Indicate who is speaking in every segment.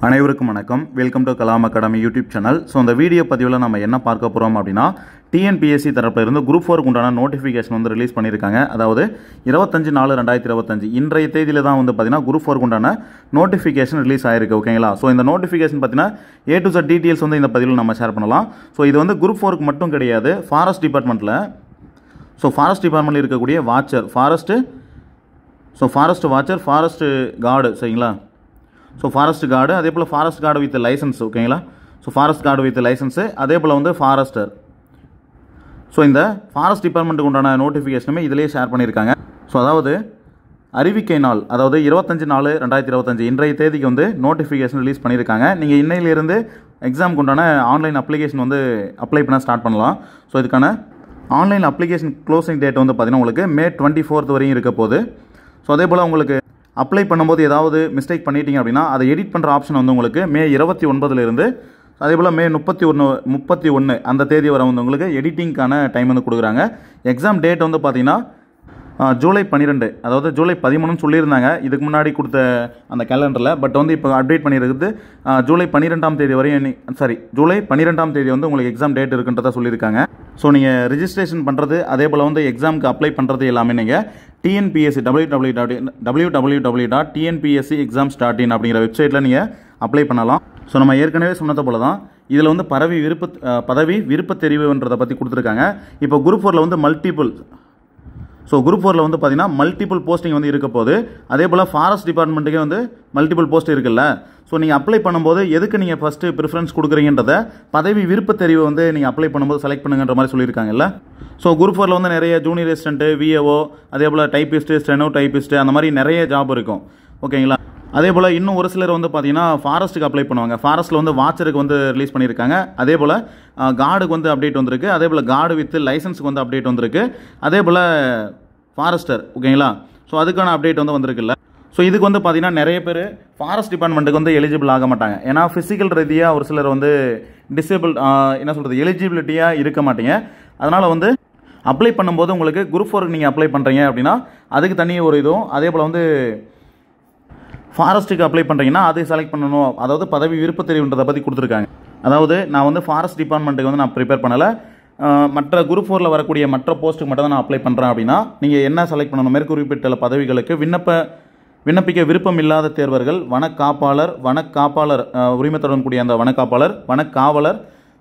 Speaker 1: அனைவருக்கும் வணக்கம். Welcome to Kalam academy YouTube channel. So இந்த வீடியோ பதிவில் நம்ம என்ன பார்க்க போகிறோம் அப்படின்னா, டிஎன்பிஎஸ்சி தரப்பில் இருந்து குரூப் 4க்கு உண்டான நோட்டிஃபிகேஷன் வந்து ரிலீஸ் பண்ணியிருக்காங்க. அதாவது 25/4/2025 இன்றைய தேதியில் தான் வந்து பார்த்தீங்கன்னா குரூப் 4க்கு உண்டான நோட்டிஃபிகேஷன் ரிலீஸ் ஆயிருக்கு. ஓகேங்களா? ஸோ இந்த நோட்டிஃபிகேஷன் பார்த்தீங்கன்னா A to Z டீட்டெயில்ஸ் வந்து இந்த பதிவில் நம்ம ஷேர் பண்ணலாம். ஸோ இது வந்து குரூப் 4க்கு மட்டும் கிடையாது, ஃபாரஸ்ட் டிபார்ட்மெண்ட்டில். ஸோ ஃபாரஸ்ட் டிபார்ட்மெண்ட்டில் இருக்கக்கூடிய watcher, forest watcher, forest card, சரிங்களா? ஸோ ஃபாரஸ்ட் கார்டு, அதே போல் ஃபாரஸ்ட் கார்டு வித் லைசன்ஸ். ஓகேங்களா? So forest card with licence, அதே போல் வந்து ஃபாரஸ்டர். ஸோ இந்த ஃபாரஸ்ட் டிபார்ட்மெண்ட்டுக்கு உண்டான நோட்டிஃபிகேஷனுமே இதிலே ஷேர் பண்ணியிருக்காங்க. ஸோ அதாவது அறிவிக்கை நாள், அதாவது 25/4/2025 இன்றைய தேதிக்கு வந்து நோட்டிஃபிகேஷன் ரிலீஸ் பண்ணியிருக்காங்க. நீங்கள் இன்னையிலிருந்து எக்ஸாமுக்கு உண்டான ஆன்லைன் அப்ளிகேஷன் வந்து அப்ளை பண்ண ஸ்டார்ட் பண்ணலாம். ஸோ இதுக்கான ஆன்லைன் அப்ளிகேஷன் க்ளோசிங் டேட் வந்து பார்த்திங்கன்னா உங்களுக்கு May 24 வரையும் இருக்க போகுது. ஸோ அதே போல் உங்களுக்கு அப்ளை பண்ணும்போது ஏதாவது மிஸ்டேக் பண்ணிட்டீங்க அப்படின்னா அதை எடிட் பண்ணுற ஆப்ஷன் வந்து உங்களுக்கு May 29 அதே போல் May 31 அந்த தேதி வரை வந்து உங்களுக்கு எடிட்டிங்க்கான டைம் வந்து கொடுக்குறாங்க. எக்ஸாம் டேட் வந்து பார்த்தீங்கன்னா July 12, அதாவது July 13 சொல்லியிருந்தாங்க இதுக்கு முன்னாடி கொடுத்த அந்த கேலண்டரில். பட் வந்து இப்போ அப்டேட் பண்ணியிருக்குது July 12 வரையும், July 12 வந்து உங்களுக்கு எக்ஸாம் டேட் இருக்குன்றதை சொல்லியிருக்காங்க. ஸோ நீங்கள் ரிஜிஸ்ட்ரேஷன் பண்ணுறது, அதே போல் வந்து எக்ஸாமுக்கு அப்ளை பண்ணுறது எல்லாமே நீங்கள் TNPSC www.tnpscexams.in அப்படிங்கிற வெப்சைட்டில் நீங்கள் அப்ளை பண்ணலாம். ஸோ நம்ம ஏற்கனவே சொன்னதை போல தான் இதில் வந்து பதவி விருப்பத் தெரிவுன்றதை பற்றி கொடுத்துருக்காங்க. இப்போ குரூப் 4ல் வந்து குரூப் 4ல் வந்து பார்த்தீங்கன்னா மல்டிபிள் போஸ்டிங் வந்து இருக்க போது. அதே போல் ஃபாரஸ்ட் டிபார்ட்மெண்ட்டுக்கே வந்து மல்டிபிள் போஸ்ட் இருக்குல்ல. ஸோ நீங்கள் அப்ளை பண்ணும்போது எதுக்கு நீங்கள் ஃபஸ்ட்டு ப்ரிஃபரன்ஸ் கொடுக்குறீங்கன்றத பதவி விருப்பத் தெரிவு வந்து நீங்கள் அப்ளை பண்ணும்போது செலக்ட் பண்ணுங்கன்ற மாதிரி சொல்லியிருக்காங்கல்ல. ஸோ குரூப் 4ல் வந்து நிறைய ஜூனியர் அசிஸ்டன்ட்டு, VAO, அதே போல் டைப்பிஸ்ட்டு, ஸ்டெனோ டைப்பிஸ்ட்டு, அந்த மாதிரி நிறைய ஜாப் இருக்கும். ஓகேங்களா? அதே போல் இன்னும் ஒரு சிலர் வந்து பார்த்தீங்கன்னா ஃபாரஸ்ட்டுக்கு அப்ளை பண்ணுவாங்க. ஃபாரஸ்ட்டில் வந்து வாட்சருக்கு வந்து ரிலீஸ் பண்ணியிருக்காங்க. அதே போல் கார்டுக்கு வந்து அப்டேட் வந்திருக்கு. அதே போல் கார்டு வித் லைசன்ஸுக்கு வந்து அப்டேட் வந்திருக்கு. அதே போல் ஃபாரஸ்டர். ஓகேங்களா? ஸோ அதுக்கான அப்டேட் வந்து வந்திருக்குல்ல. ஸோ இதுக்கு வந்து பார்த்தீங்கன்னா நிறைய பேர் ஃபாரஸ்ட் டிபார்ட்மெண்ட்டுக்கு வந்து எலிஜிபிள் ஆக மாட்டாங்க. ஏன்னா ஃபிசிக்கல் ரீதியாக ஒரு சிலர் வந்து எலிஜிபிலிட்டியாக இருக்க மாட்டீங்க. அதனால் வந்து அப்ளை பண்ணும்போது உங்களுக்கு குரூப் 4க்கு நீங்கள் அப்ளை பண்ணுறீங்க அப்படின்னா அதுக்கு தனியாக ஒரு இதுவும், அதே போல் வந்து ஃபாரஸ்ட்டுக்கு அப்ளை பண்ணுறீங்கன்னா அது செலக்ட் பண்ணணும். அதாவது பதவி விருப்பத் தெரிவுன்றதை பற்றி கொடுத்துருக்காங்க. அதாவது நான் வந்து ஃபாரஸ்ட் டிபார்ட்மெண்ட்டுக்கு வந்து நான் ப்ரிப்பேர் பண்ணலை, மற்ற குரூப் 4ல் வரக்கூடிய மற்ற போஸ்ட்டுக்கு மட்டும் தான் நான் அப்ளை பண்ணுறேன் அப்படின்னா நீங்கள் என்ன செலக்ட் பண்ணணும்? மேற்குறிப்பிட்ட பதவிகளுக்கு விண்ணப்பிக்க விருப்பம் இல்லாத தேர்வர்கள் வனக்காப்பாளர் உரிமத்துடன் கூடிய அந்த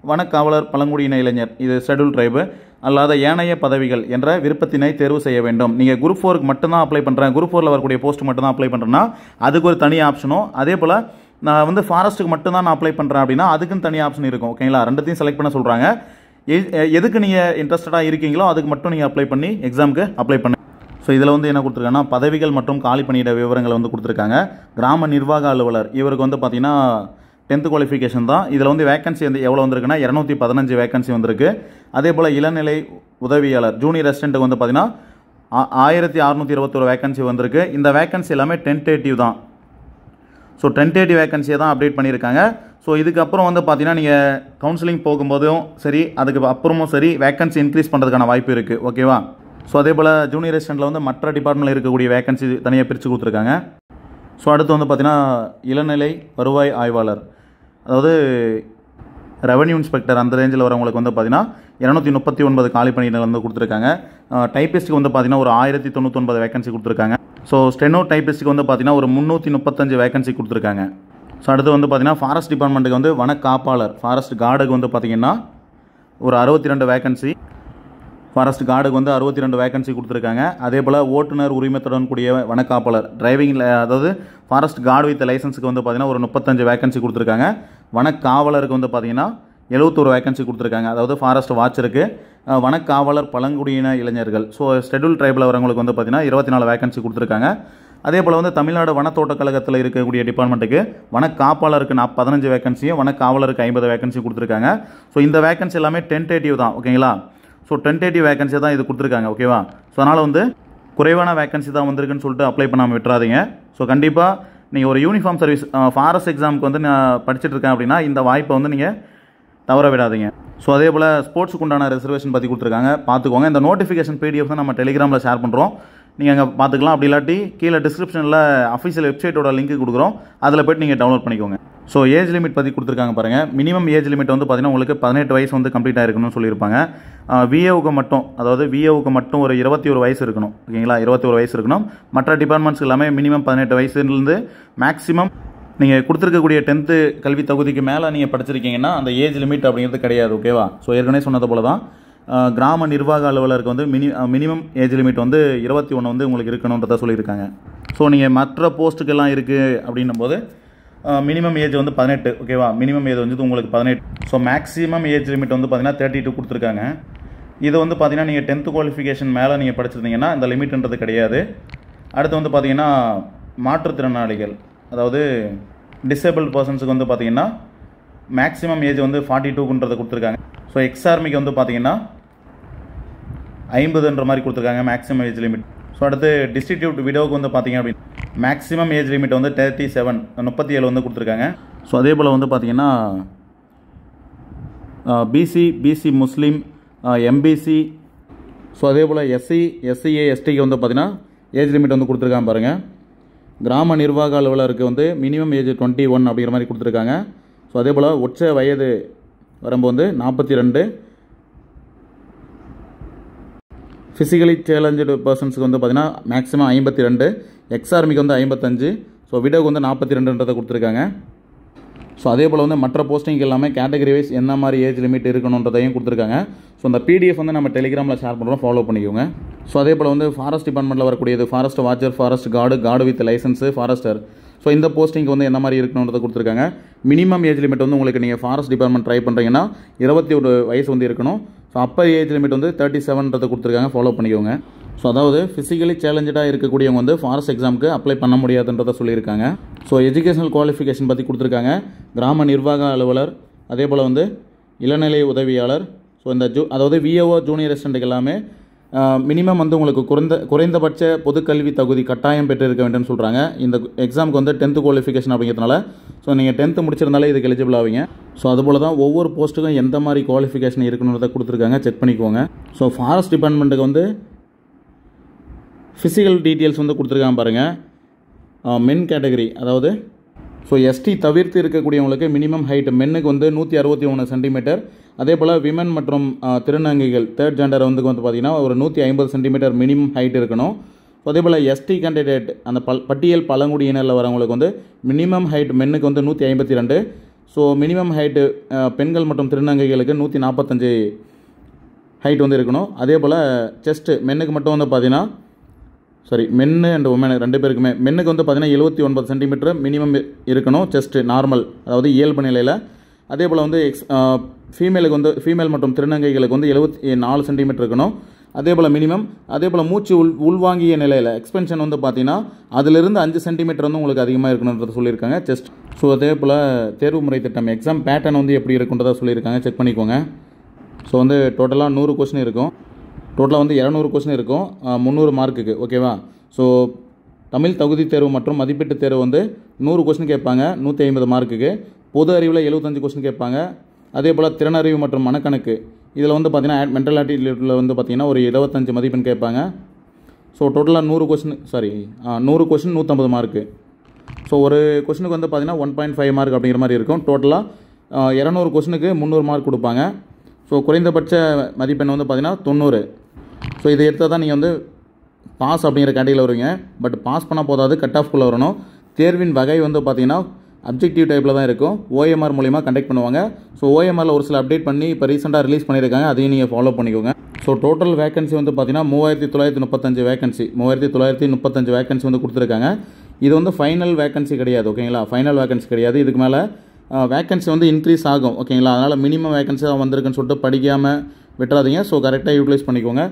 Speaker 1: வனக்காவலர் பழங்குடியின இளைஞர், இது ஷெட்யூல் ட்ரைபு அல்லாத ஏனைய பதவிகள் என்ற விருப்பத்தினை தேர்வு செய்ய வேண்டும். நீங்கள் குரூப் 4க்கு மட்டும்தான் அப்ளை பண்ணுறேன், குரூப் 4ல் வரக்கூடிய போஸ்ட் மட்டும் தான் அப்ளை பண்ணுறேன்னா அதுக்கு ஒரு தனி ஆப்ஷனும், அதே போல் நான் வந்து ஃபாரஸ்ட்டுக்கு மட்டும்தான் நான் அப்ளை பண்ணுறேன் அப்படின்னா அதுக்குன்னு தனி ஆப்ஷன் இருக்கும். ஓகேங்களா? ரெண்டுத்தையும் செலக்ட் பண்ண சொல்கிறாங்க. எதுக்கு நீங்கள் இன்ட்ரெஸ்டடாக இருக்கீங்களோ அதுக்கு மட்டும் நீங்கள் அப்ளை பண்ணி எக்ஸாமுக்கு அப்ளை பண்ணு. ஸோ இதில் வந்து என்ன கொடுத்துருக்காங்கன்னா பதவிகள் மற்றும் காலி பணியிட விவரங்களை வந்து கொடுத்துருக்காங்க. கிராம நிர்வாக அலுவலர் இவருக்கு வந்து பார்த்தீங்கன்னா 10th குவாலிஃபிகேஷன் தான். இதில் வந்து வேகன்சி வந்து எவ்வளோ வந்திருக்குன்னா 215 வேகன்சி வந்திருக்கு. அதே போல் இளநிலை உதவியாளர் ஜூனியர் அசிஸ்டண்ட்டுக்கு வந்து பார்த்தீங்கன்னா 1621 வேகன்சி வந்திருக்கு. இந்த வேகன்சி எல்லாமே டென்டேட்டிவ் தான். ஸோ டென்டேட்டிவ் வேகன்சியை தான் அப்டேட் பண்ணியிருக்காங்க. ஸோ இதுக்கப்புறம் வந்து பார்த்தீங்கன்னா நீங்கள் கவுன்சிலிங் போகும்போதும் சரி, அதுக்கு அப்புறமும் சரி வேகன்சி இன்க்ரீஸ் பண்ணுறதுக்கான வாய்ப்பு இருக்குது. ஓகேவா? ஸோ அதே போல் ஜூனியர் அசிஸ்டண்ட்டில் வந்து மற்ற டிபார்ட்மெண்ட்டில் இருக்கக்கூடிய வேகன்சி தனியாக பிரித்து கொடுத்துருக்காங்க. ஸோ அடுத்து வந்து பார்த்தீங்கன்னா இளநிலை வருவாய் ஆய்வாளர், அதாவது ரெவன்யூ இன்ஸ்பெக்டர் அந்த ரேஞ்சில் வரவங்களுக்கு வந்து பார்த்தீங்கன்னா 239 காலி பணியிடங்கள் வந்து கொடுத்துருக்காங்க. டைப்பிஸ்ட்டுக்கு வந்து பார்த்தீங்கன்னா ஒரு 1099 வேகன்சி கொடுத்துருக்காங்க. ஸோ ஸ்டெனோ டைப்பிஸ்ட்டுக்கு வந்து பார்த்தீங்கன்னா ஒரு 335 வேகன்சி கொடுத்துருக்காங்க. ஸோ அடுத்து வந்து பார்த்தீங்கன்னா ஃபாரஸ்ட் டிபார்ட்மெண்ட்டுக்கு வந்து வனக்காப்பாளர், ஃபாரஸ்ட் கார்டுக்கு வந்து பார்த்தீங்கன்னா ஒரு 62 வேகன்சி, ஃபாரஸ்ட் கார்டுக்கு வந்து 62 வேகன்சி கொடுத்துருக்காங்க. அதே போல் ஓட்டுநர் உரிமத்துடன் கூடிய வனக்காப்பாளர் டிரைவிங்கில், அதாவது ஃபாரஸ்ட் கார்டு வித் லைசன்ஸுக்கு வந்து பார்த்தீங்கன்னா ஒரு 35 வேகன்சி கொடுத்துருக்காங்க. வனக்காவலருக்கு வந்து பார்த்தீங்கன்னா 71 வேகன்சி கொடுத்துருக்காங்க. அதாவது ஃபாரஸ்ட் வாட்சருக்கு, வனக்காவலர் பழங்குடியின இளைஞர்கள், ஸோ ஷெட்யூல் ட்ரைபில் வரவங்களுக்கு வந்து பார்த்தீங்கன்னா 24 வேகன்சி கொடுத்துருக்காங்க. அதே போல் வந்து தமிழ்நாடு வனத்தோட்டக் கழகத்தில் இருக்கக்கூடிய டிபார்ட்மெண்ட்டுக்கு வனக்காப்பாளருக்கு 15 வேகன்சியும் வனக்காவலருக்கு 50 வேகன்சி கொடுத்துருக்காங்க. ஸோ இந்த வேகன்சி எல்லாமே டென்டேட்டிவ் தான். ஓகேங்களா? ஸோ டென்டேட்டிவ் வேகன்சி தான் இது கொடுத்துருக்காங்க. ஓகேவா? ஸோ அதனால் வந்து குறைவான வேகன்சி தான் வந்திருக்குன்னு சொல்லிட்டு அப்ளை பண்ணாமல் விட்டுறாதீங்க. ஸோ கண்டிப்பாக நீங்கள் ஒரு யூனிஃபார்ம் சர்வீஸ் ஃபாரஸ்ட் எக்ஸாமுக்கு வந்து நான் படிச்சுட்டு இருக்கேன் அப்படின்னா இந்த வாய்ப்பை வந்து நீங்கள் தவற விடாதீங்க. ஸோ அதே போல் ஸ்போர்ட்ஸுக்கு உண்டான ரிசர்வேஷன் பற்றி கொடுத்துருக்காங்க, பார்த்துக்கோங்க. இந்த நோட்டிஃபிகேஷன் PDF தான் நம்ம டெலிகிராமில் ஷேர் பண்ணுறோம், நீங்கள் அங்கே பார்த்துக்கலாம். அப்படி இல்லாட்டி கீழே டிஸ்கிரிப்ஷனில் அஃபிஷியல் வெப்சைட்டோட லிங்க் கொடுக்குறோம், அதில் போய்ட்டு நீங்கள் டவுன்லோட் பண்ணிக்கோங்க. ஸோ ஏஜ் லிமிட் பற்றி கொடுத்துருக்காங்க பாருங்கள். மினிமம் ஏஜ் லிமிட் வந்து பார்த்தீங்கன்னா உங்களுக்கு 18 வயசு வந்து கம்ப்ளீட் ஆகிருக்கணும்னு சொல்லியிருப்பாங்க. விஏவுக்கு மட்டும், அதாவது விஏவுக்கு மட்டும் ஒரு 21 வயசு இருக்கணும். ஓகேங்களா, 21 வயசு இருக்கணும். மற்ற டிபார்ட்மெண்ட்ஸ் எல்லாமே மினிமம் 18 வயசுலேருந்து மேக்ஸிமம் நீங்கள் கொடுத்துருக்கக்கூடிய 10th கல்வி தகுதிக்கு மேலே நீங்கள் படிச்சிருக்கீங்கன்னா அந்த ஏஜ் லிமிட் அப்படிங்கிறது கிடையாது. ஓகேவா, ஸோ ஏற்கனவே சொன்னது போல தான் கிராம நிர்வாக அலுவலருக்கு வந்து மினிமம் ஏஜ் லிமிட் வந்து 21 வந்து உங்களுக்கு இருக்கணுன்றதை சொல்லியிருக்காங்க. ஸோ நீங்கள் மற்ற போஸ்ட்டுக்கெல்லாம் இருக்குது அப்படின்னும் போது மினிமம் ஏஜ் வந்து 18. ஓகேவா, மினிமம் ஏஜ் வந்து உங்களுக்கு 18. ஸோ மேக்ஸிமம் ஏஜ் லிமிட் வந்து பார்த்தீங்கன்னா 32 கொடுத்துருக்காங்க. இது வந்து பார்த்தீங்கன்னா நீங்கள் 10th குவாலிஃபிகேஷன் மேலே நீங்கள் படிச்சிருந்தீங்கன்னா இந்த லிமிட்ன்றது கிடையாது. அடுத்து வந்து பார்த்தீங்கன்னா மாற்றுத்திறனாளிகள், அதாவது டிசேபிள் பர்சன்ஸுக்கு வந்து பார்த்தீங்கன்னா மேக்ஸிமம் ஏஜ் வந்து 42ன்றதை கொடுத்துருக்காங்க. ஸோ எக்ஸ்ஆர்மிக்கு வந்து பார்த்தீங்கன்னா 50ன்ற மாதிரி கொடுத்துருக்காங்க மேக்ஸிமம் ஏஜ் லிமிட். ஸோ அடுத்து டிஸ்ட்ரிபியூட் விடோவுக்கு வந்து பார்த்தீங்க அப்படின்னு மேக்ஸிமம் ஏஜ் லிமிட் வந்து 37 வந்து கொடுத்துருக்காங்க. ஸோ அதே போல் வந்து பார்த்தீங்கன்னா பிசி முஸ்லீம், எம்பிசி, ஸோ அதே போல் எஸ்சிஏ எஸ்டிக்கு வந்து பார்த்தீங்கன்னா ஏஜ் லிமிட் வந்து கொடுத்துருக்காங்க பாருங்கள். கிராம நிர்வாக அலுவலருக்கு வந்து மினிமம் ஏஜ் 21 அப்படிங்கிற மாதிரி கொடுத்துருக்காங்க. ஸோ அதே போல் உச்ச வயது வரம்பு வந்து 42. ஃபிசிக்கலி சேலஞ்சு பர்சன்ஸுக்கு வந்து பார்த்தீங்கன்னா மேக்ஸிமம் 52, எக்ஸ்ஆர்மிக்கு வந்து 55, ஸோ விடோவுக்கு வந்து 42ன்றதை கொடுத்துருக்காங்க. ஸோ அதே போல் வந்து மற்ற போஸ்டிங் எல்லாமே கேட்டகரி வைஸ் என்ன மாதிரி ஏஜ் லிமிட் இருக்கணுன்றதையும் கொடுத்துருக்காங்க. ஸோ அந்த பிடிஎஃப் வந்து நம்ம டெலிகிராமில் ஷேர் பண்ணுறோம், ஃபாலோ பண்ணிக்கோங்க. ஸோ அதே போல் வந்து ஃபாரஸ்ட் டிபார்ட்மெண்ட்டில் வரக்கூடியது forest watcher, forest card with licence, forester. So இந்த போஸ்டிங்க்கு வந்து என்ன மாதிரி இருக்கணுன்றதை கொடுத்துருக்காங்க. மினிமம் ஏஜ் லிமிட் வந்து உங்களுக்கு நீங்கள் ஃபாரஸ்ட் டிபார்ட்மெண்ட் ட்ரை பண்ணுறீங்கன்னா 21 வயசு வந்து இருக்கணும். ஸோ அப்பர் ஏஜ் லிமிட் வந்து 37ன்றதை கொடுத்துருக்காங்க, ஃபாலோ பண்ணிக்கோங்க. ஸோ அதாவது ஃபிசிக்கலி சேலஞ்சடாக இருக்கக்கூடியவங்க வந்து ஃபாரஸ்ட் எக்ஸாமுக்கு அப்ளை பண்ண முடியாதுன்றதை சொல்லியிருக்காங்க. ஸோ எஜுகேஷனல் குவாலிஃபிகேஷன் பற்றி கொடுத்துருக்காங்க. கிராம நிர்வாக அலுவலர், அதே போல் வந்து இளநிலை உதவியாளர், ஸோ இந்த அதாவது விஏஓ ஜூனியர் அசிஸ்டண்ட்டுக்கு எல்லாமே மினிமம் வந்து உங்களுக்கு குறைந்தபட்ச பொதுக்கல்வி தகுதி கட்டாயம் பெற்று இருக்க வேண்டும்னு சொல்கிறாங்க. இந்த எக்ஸாமுக்கு வந்து 10th குவாலிஃபிகேஷன் அப்படிங்கிறதுனால ஸோ நீங்கள் 10th முடிச்சிருந்தாலே இதுக்கு எலிஜிபிள் ஆவீங்க. ஸோ அதுபோல் தான் ஒவ்வொரு போஸ்ட்டுக்கும் எந்த மாதிரி குவாலிஃபிகேஷன் இருக்கணுன்றதை கொடுத்துருக்காங்க, செக் பண்ணிக்கோங்க. ஸோ ஃபாரஸ்ட் டிபார்ட்மெண்ட்டுக்கு வந்து ஃபிசிக்கல் டீட்டெயில்ஸ் வந்து கொடுத்துருக்காங்க பாருங்கள். மென் கேட்டகரி, அதாவது ஸோ எஸ்டி தவிர்த்து இருக்கக்கூடியவங்களுக்கு மினிமம் ஹைட் மென்னுக்கு வந்து 161 சென்டிமீட்டர். அதே போல் விமன் மற்றும் திருநங்கைகள் தேர்ட் ஜெண்டர் வந்து பார்த்தீங்கன்னா ஒரு 150 சென்டிமீட்டர் மினிமம் ஹைட் இருக்கணும். அதே போல் எஸ்டி கேண்டிடேட் அந்த பட்டியல் பழங்குடியினரில் வரவங்களுக்கு வந்து மினிமம் ஹைட் மென்னுக்கு வந்து 152. ஸோ மினிமம் ஹைட்டு பெண்கள் மற்றும் திருநங்கைகளுக்கு 145 ஹைட் வந்து இருக்கணும். அதே போல் செஸ்ட்டு மென்னுக்கு மட்டும் வந்து பார்த்தீங்கன்னா மென்னு அண்ட் உமன் ரெண்டு பேருக்குமே மென்னுக்கு வந்து பார்த்தீங்கன்னா 79 சென்டிமீட்டர் மினிமம் இருக்கணும் செஸ்ட்டு நார்மல், அதாவது இயல்பு நிலையில். அதே போல் வந்து ஃபீமேலுக்கு வந்து ஃபீமேல் மற்றும் திருநங்கைகளுக்கு வந்து 74 சென்டிமீட்டர் இருக்கணும். அதே போல் மினிமம். அதே போல் மூச்சு உள்வாங்கிய நிலையில் எக்ஸ்பென்ஷன் வந்து பார்த்தீங்கன்னா அதிலிருந்து 5 சென்டிமீட்டர் வந்து உங்களுக்கு அதிகமாக இருக்கணுன்றத சொல்லியிருக்காங்க செஸ்ட். ஸோ அதே போல் தேர்வு முறை திட்டம் எக்ஸாம் பேட்டர்ன் வந்து எப்படி இருக்குன்றதை சொல்லியிருக்காங்க, செக் பண்ணிக்கோங்க. ஸோ வந்து டோட்டலாக 100 கொஸ்டின் இருக்கும். டோட்டலாக வந்து 200 கொஸ்டின் இருக்கும் 300 மார்க்குக்கு. ஓகேவா. ஸோ தமிழ் தகுதி தேர்வு மற்றும் மதிப்பீட்டு தேர்வு வந்து 100 கொஸ்டின் கேட்பாங்க 150 மார்க்குக்கு. பொது அறிவில் 75 கொஸ்டின் கேட்பாங்க. அதே போல் திறனறிவு மற்றும் மனக்கணக்கு இதில் வந்து பார்த்தீங்கன்னா மென்டல் ஆட்டிடியூட்டில் வந்து பார்த்தீங்கன்னா ஒரு 25 மதிப்பெண் கேட்பாங்க. ஸோ டோட்டலாக 100 கொஸ்டின் 150 மார்க்கு. ஸோ ஒரு கொஸ்டினுக்கு வந்து பார்த்தீங்கன்னா 1.5 மார்க் அப்படிங்கிற மாதிரி இருக்கும். டோட்டலாக 200 கொஸ்டினுக்கு 300 மார்க் கொடுப்பாங்க. ஸோ குறைந்தபட்ச மதிப்பெண் வந்து பார்த்தீங்கன்னா 90. ஸோ இதை எடுத்தால் தான் நீங்கள் வந்து பாஸ் அப்படிங்கிற கேட்டகரியில் வருவீங்க. பட் பாஸ் பண்ணால் போதாது, கட் ஆஃப்குள்ளே வரணும். தேர்வின் வகை வந்து பார்த்தீங்கன்னா அப்ஜெக்டிவ் டைப்பில் தான் இருக்கும். ஓஎம்ஆர் மூலிமா கண்டக்ட் பண்ணுவாங்க. ஸோ ஓஎம்ஆரில் ஒரு சில அப்டேட் பண்ணி இப்போ ரீசெண்டாக ரிலீஸ் பண்ணியிருக்காங்க, அதையும் நீங்கள் ஃபாலோ பண்ணிக்கோங்க. ஸோ டோட்டல் வேகன்சி வந்து பார்த்தீங்கன்னா 3935 வேகன்சி 3935 வேகன்சி வந்து கொடுத்துருக்காங்க. இது வந்து ஃபைனல் வேகன்சி கிடையாது. ஓகேங்களா, ஃபைனல் வேகன்சி கிடையாது. இதுக்கு மேலே வேகன்சி வந்து இன்க்ரீஸ் ஆகும். ஓகேங்களா, அதனால் மினிமம் வேகன்சி தான் வந்திருக்குன்னு சொல்லிட்டு படிக்காமல் விட்டுறாதீங்க. ஸோ கரெக்டாக யூட்டிலைஸ் பண்ணிக்கோங்க.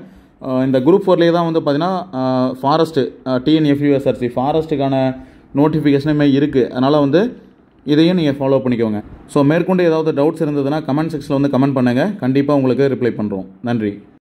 Speaker 1: இந்த குரூப் 4லேயே தான் வந்து பார்த்தீங்கன்னா ஃபாரஸ்ட்டு டிஎன்எஃப்யூஎஸ்ஆர்சி ஃபாரஸ்ட்டுக்கான நோட்டிஃபிகேஷனுமே இருக்குது. அதனால் வந்து இதையும் நீங்கள் ஃபாலோ பண்ணிக்கோங்க. ஸோ மேற்கொண்டு ஏதாவது டவுட்ஸ் இருந்ததுன்னா கமெண்ட் செக்ஷனில் வந்து கமெண்ட் பண்ணுங்கள், கண்டிப்பாக உங்களுக்கு ரிப்ளை பண்ணுறோம். நன்றி.